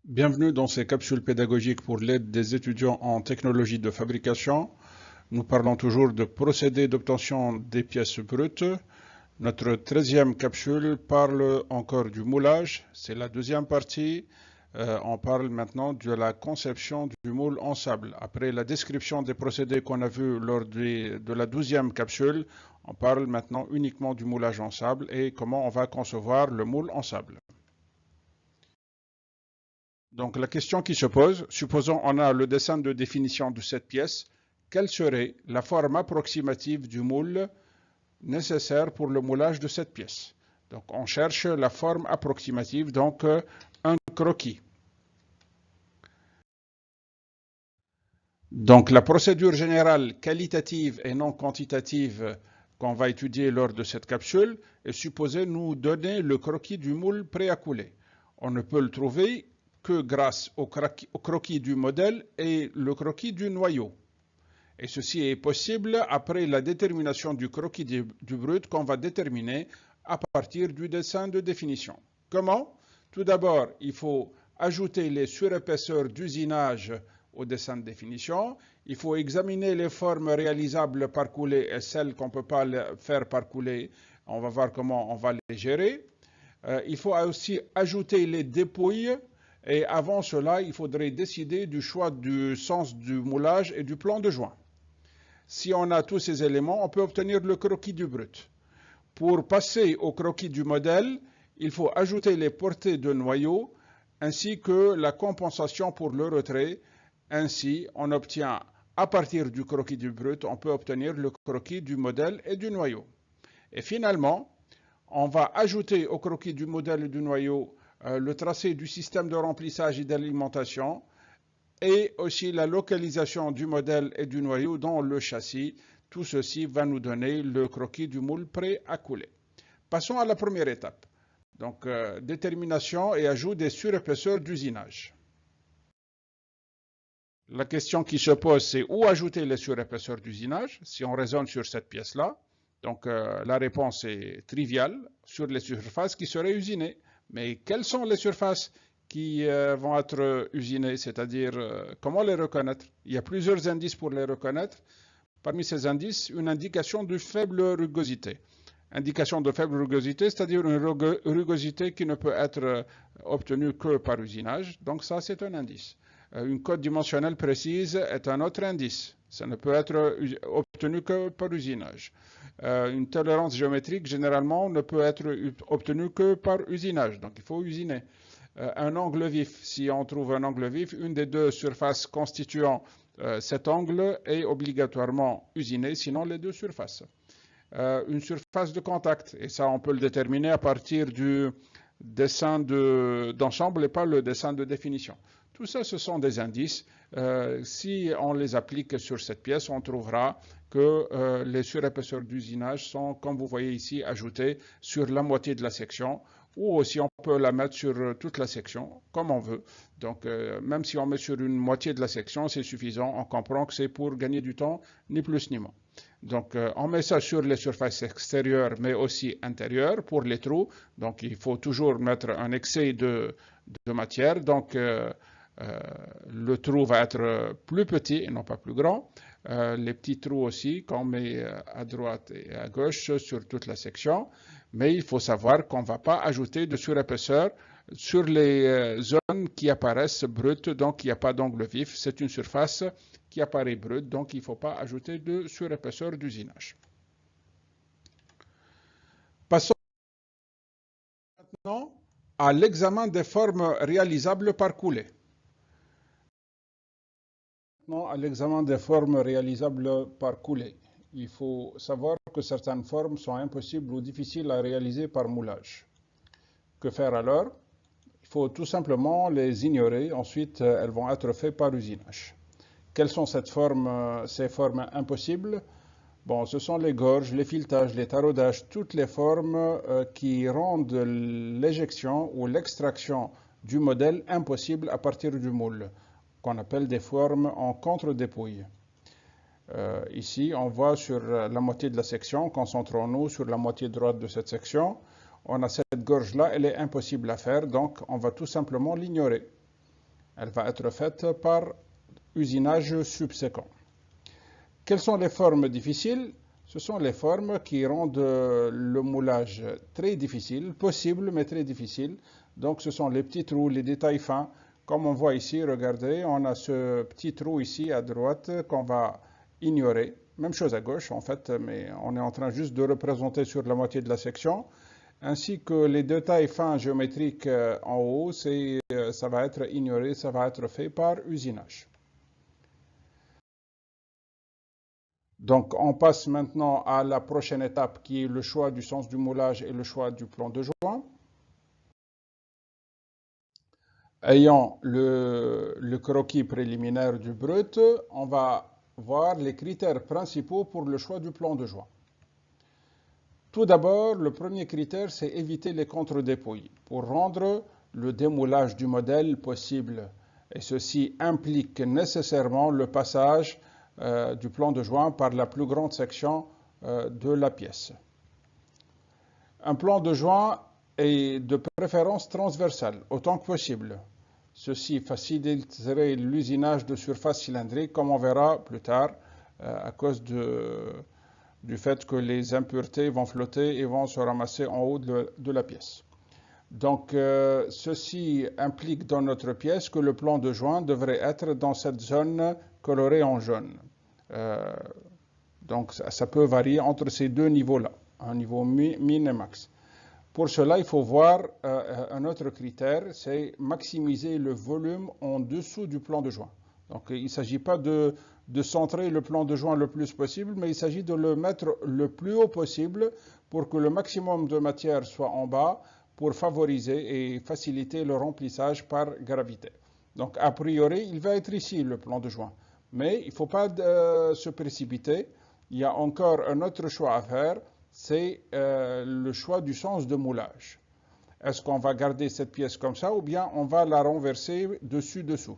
Bienvenue dans ces capsules pédagogiques pour l'aide des étudiants en technologie de fabrication. Nous parlons toujours de procédés d'obtention des pièces brutes. Notre 13e capsule parle encore du moulage. C'est la deuxième partie. On parle maintenant de la conception du moule en sable. Après la description des procédés qu'on a vus lors de la 12e capsule, on parle maintenant uniquement du moulage en sable et comment on va concevoir le moule en sable. Donc la question qui se pose, supposons on a le dessin de définition de cette pièce, quelle serait la forme approximative du moule nécessaire pour le moulage de cette pièce? Donc on cherche la forme approximative, donc un croquis. Donc la procédure générale qualitative et non quantitative qu'on va étudier lors de cette capsule est supposée nous donner le croquis du moule prêt à couler. On ne peut le trouver que grâce au croquis du modèle et le croquis du noyau. Et ceci est possible après la détermination du croquis du brut qu'on va déterminer à partir du dessin de définition. Comment? Tout d'abord, il faut ajouter les surépaisseurs d'usinage au dessin de définition. Il faut examiner les formes réalisables par coulée et celles qu'on ne peut pas faire par coulée. On va voir comment on va les gérer. Il faut aussi ajouter les dépouilles. Et avant cela, il faudrait décider du choix du sens du moulage et du plan de joint. Si on a tous ces éléments, on peut obtenir le croquis du brut. Pour passer au croquis du modèle, il faut ajouter les portées de noyau ainsi que la compensation pour le retrait. Ainsi, on obtient, à partir du croquis du brut, on peut obtenir le croquis du modèle et du noyau. Et finalement, on va ajouter au croquis du modèle et du noyau le tracé du système de remplissage et d'alimentation et aussi la localisation du modèle et du noyau dans le châssis. Tout ceci va nous donner le croquis du moule prêt à couler. Passons à la première étape. Donc, détermination et ajout des surépaisseurs d'usinage. La question qui se pose, c'est où ajouter les surépaisseurs d'usinage si on raisonne sur cette pièce-là. Donc, la réponse est triviale, sur les surfaces qui seraient usinées. Mais quelles sont les surfaces qui vont être usinées, c'est-à-dire comment les reconnaître? Il y a plusieurs indices pour les reconnaître. Parmi ces indices, une indication de faible rugosité. Indication de faible rugosité, c'est-à-dire une rugosité qui ne peut être obtenue que par usinage. Donc ça, c'est un indice. Une cote dimensionnelle précise est un autre indice. Ça ne peut être obtenu que par usinage. Une tolérance géométrique, généralement, ne peut être obtenue que par usinage. Donc, il faut usiner. Un angle vif, si on trouve un angle vif, une des deux surfaces constituant cet angle est obligatoirement usinée, sinon les deux surfaces. Une surface de contact, et ça, on peut le déterminer à partir du dessin d'ensemble et pas le dessin de définition. Tout ça, ce sont des indices. Si on les applique sur cette pièce, on trouvera que les surépaisseurs d'usinage sont, comme vous voyez ici, ajoutés sur la moitié de la section, ou aussi on peut la mettre sur toute la section, comme on veut. Donc, même si on met sur une moitié de la section, c'est suffisant. On comprend que c'est pour gagner du temps, ni plus ni moins. Donc, on met ça sur les surfaces extérieures, mais aussi intérieures pour les trous. Donc, il faut toujours mettre un excès de matière. Donc, le trou va être plus petit et non pas plus grand. Les petits trous aussi qu'on met à droite et à gauche sur toute la section. Mais il faut savoir qu'on ne va pas ajouter de surépaisseur sur les zones qui apparaissent brutes, donc il n'y a pas d'angle vif. C'est une surface qui apparaît brute, donc il ne faut pas ajouter de surépaisseur d'usinage. Passons maintenant à l'examen des formes réalisables par coulée. Maintenant, à l'examen des formes réalisables par coulée. Il faut savoir que certaines formes sont impossibles ou difficiles à réaliser par moulage. Que faire alors? Il faut tout simplement les ignorer. Ensuite, elles vont être faites par usinage. Quelles sont ces formes impossibles? Bon, ce sont les gorges, les filetages, les taraudages, toutes les formes qui rendent l'éjection ou l'extraction du modèle impossible à partir du moule, qu'on appelle des formes en contre-dépouille. Ici, on voit sur la moitié de la section, concentrons-nous sur la moitié droite de cette section. On a cette gorge-là, elle est impossible à faire, donc on va tout simplement l'ignorer. Elle va être faite par usinage subséquent. Quelles sont les formes difficiles? Ce sont les formes qui rendent le moulage très difficile, possible mais très difficile. Donc ce sont les petits trous, les détails fins. Comme on voit ici, regardez, on a ce petit trou ici à droite qu'on va ignorer. Même chose à gauche en fait, mais on est en train juste de représenter sur la moitié de la section. Ainsi que les détails fins géométriques en haut, ça va être ignoré, ça va être fait par usinage. Donc, on passe maintenant à la prochaine étape qui est le choix du sens du moulage et le choix du plan de joint. Ayant le croquis préliminaire du brut, on va voir les critères principaux pour le choix du plan de joint. Tout d'abord, le premier critère, c'est éviter les contre-dépouilles pour rendre le démoulage du modèle possible. Et ceci implique nécessairement le passage du plan de joint par la plus grande section de la pièce. Un plan de joint est de préférence transversal, autant que possible. Ceci faciliterait l'usinage de surface cylindrique, comme on verra plus tard, à cause du fait que les impuretés vont flotter et vont se ramasser en haut de la pièce. Donc, ceci implique dans notre pièce que le plan de joint devrait être dans cette zone colorée en jaune. Donc, ça peut varier entre ces deux niveaux-là, un niveau min et max. Pour cela, il faut voir un autre critère, c'est maximiser le volume en dessous du plan de joint. Donc, il ne s'agit pas de centrer le plan de joint le plus possible, mais il s'agit de le mettre le plus haut possible pour que le maximum de matière soit en bas pour favoriser et faciliter le remplissage par gravité. Donc, a priori, il va être ici le plan de joint. Mais il ne faut pas se précipiter. Il y a encore un autre choix à faire, c'est le choix du sens de moulage. Est-ce qu'on va garder cette pièce comme ça ou bien on va la renverser dessus-dessous?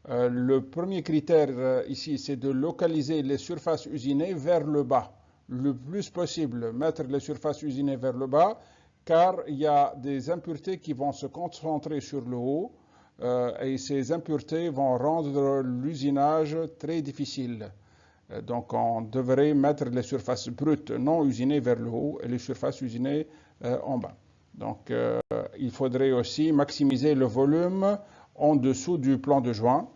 Le premier critère ici, c'est de localiser les surfaces usinées vers le bas. Le plus possible, mettre les surfaces usinées vers le bas, car il y a des impuretés qui vont se concentrer sur le haut, et ces impuretés vont rendre l'usinage très difficile. Donc on devrait mettre les surfaces brutes non usinées vers le haut et les surfaces usinées en bas. Donc il faudrait aussi maximiser le volume en dessous du plan de joint.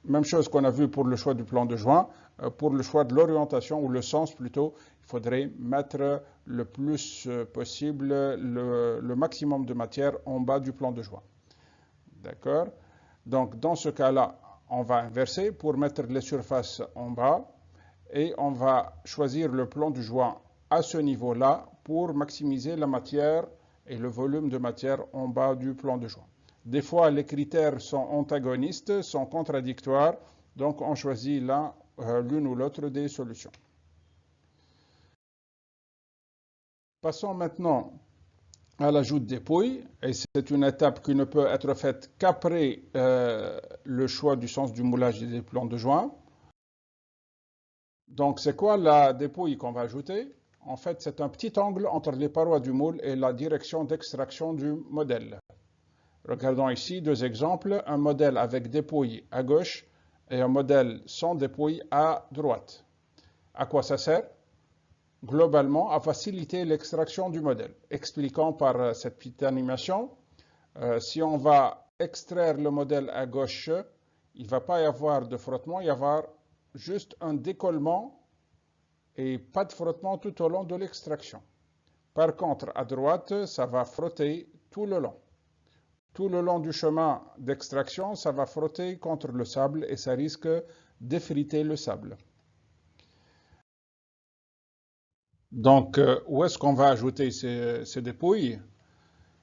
Même chose qu'on a vu pour le choix du plan de joint. Pour le choix de l'orientation, ou le sens plutôt, il faudrait mettre le plus possible le maximum de matière en bas du plan de joint. D'accord? Donc dans ce cas-là, on va inverser pour mettre les surfaces en bas et on va choisir le plan de joint à ce niveau-là pour maximiser la matière et le volume de matière en bas du plan de joint. Des fois, les critères sont antagonistes, sont contradictoires, donc on choisit l'une ou l'autre des solutions. Passons maintenant à l'ajout de dépouilles, et c'est une étape qui ne peut être faite qu'après le choix du sens du moulage des plans de joint. Donc, c'est quoi la dépouille qu'on va ajouter? En fait, c'est un petit angle entre les parois du moule et la direction d'extraction du modèle. Regardons ici deux exemples, un modèle avec dépouille à gauche et un modèle sans dépouille à droite. À quoi ça sert? Globalement, à faciliter l'extraction du modèle. Expliquant par cette petite animation, si on va extraire le modèle à gauche, il ne va pas y avoir de frottement, il va y avoir juste un décollement et pas de frottement tout au long de l'extraction. Par contre, à droite, ça va frotter tout le long. Tout le long du chemin d'extraction, ça va frotter contre le sable et ça risque d'effriter le sable. Donc, où est-ce qu'on va ajouter ces dépouilles?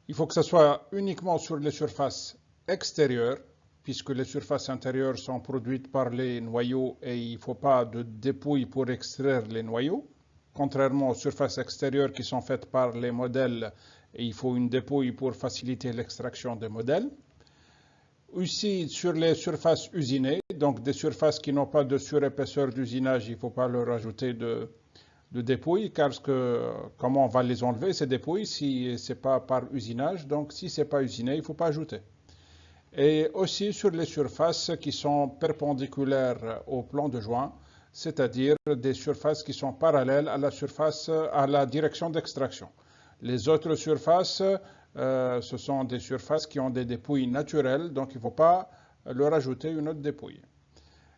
Il faut que ce soit uniquement sur les surfaces extérieures, puisque les surfaces intérieures sont produites par les noyaux et il ne faut pas de dépouilles pour extraire les noyaux, contrairement aux surfaces extérieures qui sont faites par les modèles et il faut une dépouille pour faciliter l'extraction des modèles. Aussi, sur les surfaces usinées, donc des surfaces qui n'ont pas de surépaisseur d'usinage, il ne faut pas leur ajouter de dépouilles, car comment on va les enlever, ces dépouilles, si ce n'est pas par usinage, donc si ce n'est pas usiné, il ne faut pas ajouter. et aussi sur les surfaces qui sont perpendiculaires au plan de joint, c'est-à-dire des surfaces qui sont parallèles à la surface, à la direction d'extraction. Les autres surfaces, ce sont des surfaces qui ont des dépouilles naturelles, donc il ne faut pas leur ajouter une autre dépouille.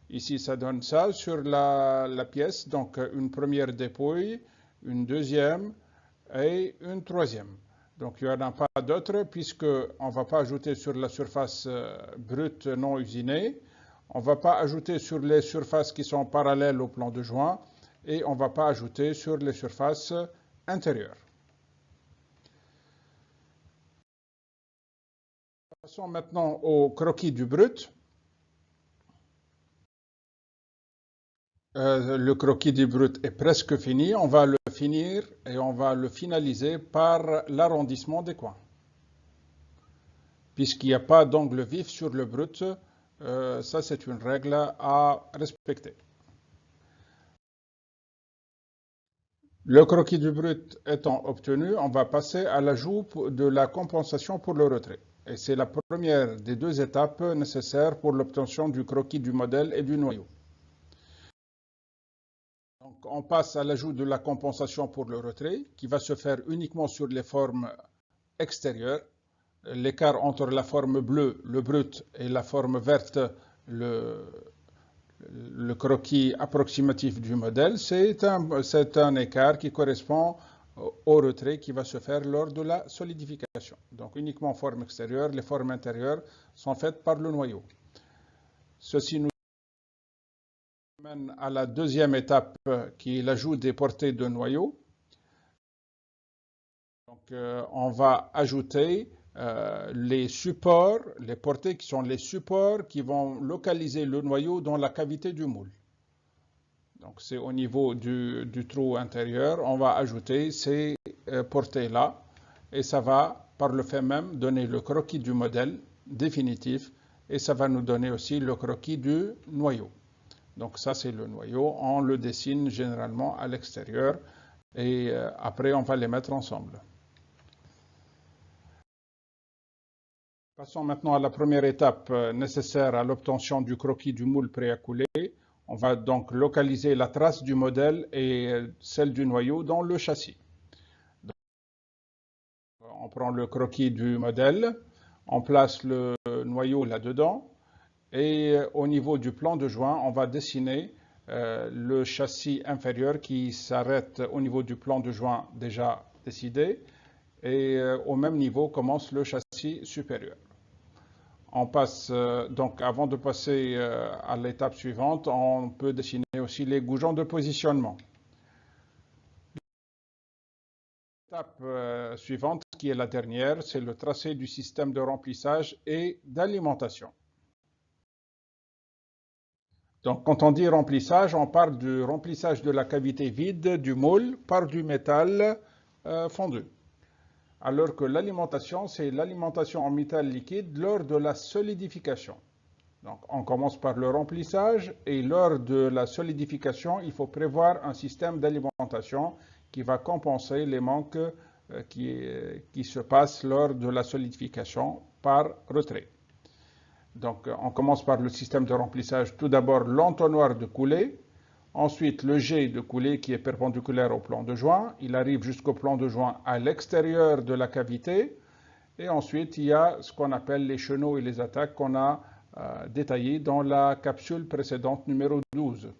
Ici, ça donne ça sur la pièce, donc une première dépouille, une deuxième et une troisième. Donc il n'y en a pas d'autres puisqu'on ne va pas ajouter sur la surface brute non usinée, on ne va pas ajouter sur les surfaces qui sont parallèles au plan de joint et on ne va pas ajouter sur les surfaces intérieures. Passons maintenant au croquis du brut. Le croquis du brut est presque fini. On va le finir et on va le finaliser par l'arrondissement des coins. Puisqu'il n'y a pas d'angle vif sur le brut, ça c'est une règle à respecter. Le croquis du brut étant obtenu, on va passer à l'ajout de la compensation pour le retrait. Et c'est la première des deux étapes nécessaires pour l'obtention du croquis du modèle et du noyau. Donc, on passe à l'ajout de la compensation pour le retrait, qui va se faire uniquement sur les formes extérieures. L'écart entre la forme bleue, le brut, et la forme verte, le croquis approximatif du modèle, c'est un écart qui correspond au retrait qui va se faire lors de la solidification. Donc uniquement forme extérieure, les formes intérieures sont faites par le noyau. Ceci nous amène à la deuxième étape qui est l'ajout des portées de noyau. Donc on va ajouter les supports, les portées qui sont les supports qui vont localiser le noyau dans la cavité du moule. Donc c'est au niveau du trou intérieur, on va ajouter ces portées-là et ça va par le fait même donner le croquis du modèle définitif et ça va nous donner aussi le croquis du noyau. Donc ça c'est le noyau, on le dessine généralement à l'extérieur et après on va les mettre ensemble. Passons maintenant à la première étape nécessaire à l'obtention du croquis du moule prêt à couler. On va donc localiser la trace du modèle et celle du noyau dans le châssis. Donc, on prend le croquis du modèle, on place le noyau là-dedans et au niveau du plan de joint, on va dessiner le châssis inférieur qui s'arrête au niveau du plan de joint déjà décidé et au même niveau commence le châssis supérieur. On passe, donc avant de passer à l'étape suivante, on peut dessiner aussi les goujons de positionnement. L'étape suivante, qui est la dernière, c'est le tracé du système de remplissage et d'alimentation. Donc quand on dit remplissage, on parle du remplissage de la cavité vide du moule par du métal fondu. Alors que l'alimentation, c'est l'alimentation en métal liquide lors de la solidification. Donc, on commence par le remplissage et lors de la solidification, il faut prévoir un système d'alimentation qui va compenser les manques qui se passent lors de la solidification par retrait. Donc, on commence par le système de remplissage. Tout d'abord, l'entonnoir de coulée. Ensuite, le jet de coulée qui est perpendiculaire au plan de joint. Il arrive jusqu'au plan de joint à l'extérieur de la cavité. Et ensuite, il y a ce qu'on appelle les chenaux et les attaques qu'on a détaillés dans la capsule précédente numéro 12.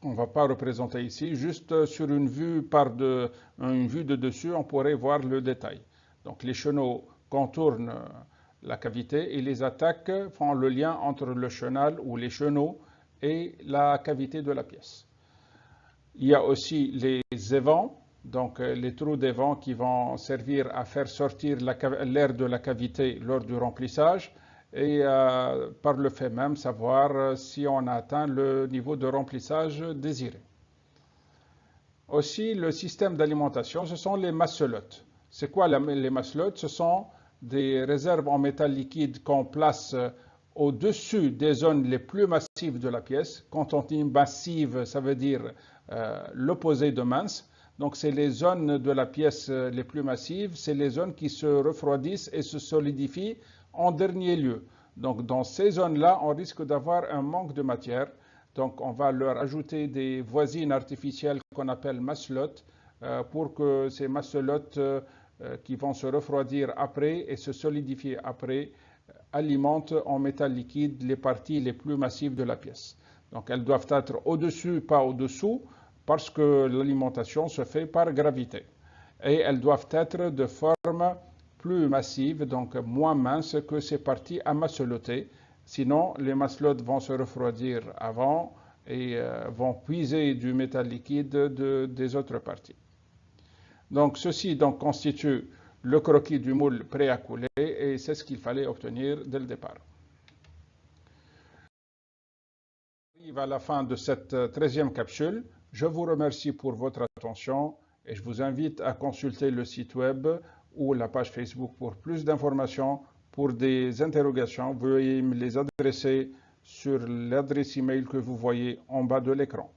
On ne va pas représenter ici, juste sur une vue de dessus, on pourrait voir le détail. Donc les chenaux contournent la cavité et les attaques font le lien entre le chenal ou les chenaux et la cavité de la pièce. Il y a aussi les évents, donc les trous d'évent qui vont servir à faire sortir l'air de la cavité lors du remplissage et par le fait même savoir si on a atteint le niveau de remplissage désiré. Aussi, le système d'alimentation, ce sont les masselottes. C'est quoi les masselottes? Ce sont des réserves en métal liquide qu'on place au-dessus des zones les plus massives de la pièce. Quand on dit massive, ça veut dire l'opposé de mince. Donc c'est les zones de la pièce les plus massives, c'est les zones qui se refroidissent et se solidifient en dernier lieu. Donc dans ces zones-là, on risque d'avoir un manque de matière. Donc on va leur ajouter des voisines artificielles qu'on appelle masselotes pour que ces masselotes qui vont se refroidir après et se solidifier après alimentent en métal liquide les parties les plus massives de la pièce. Donc elles doivent être au-dessus, pas au-dessous, parce que l'alimentation se fait par gravité. Et elles doivent être de forme plus massive, donc moins mince que ces parties amasselotées. Sinon, les masselotes vont se refroidir avant et vont puiser du métal liquide des autres parties. Donc ceci donc, constitue le croquis du moule prêt à couler et c'est ce qu'il fallait obtenir dès le départ. On arrive à la fin de cette 13e capsule. Je vous remercie pour votre attention et je vous invite à consulter le site web ou la page Facebook pour plus d'informations. Pour des interrogations, veuillez me les adresser sur l'adresse email que vous voyez en bas de l'écran.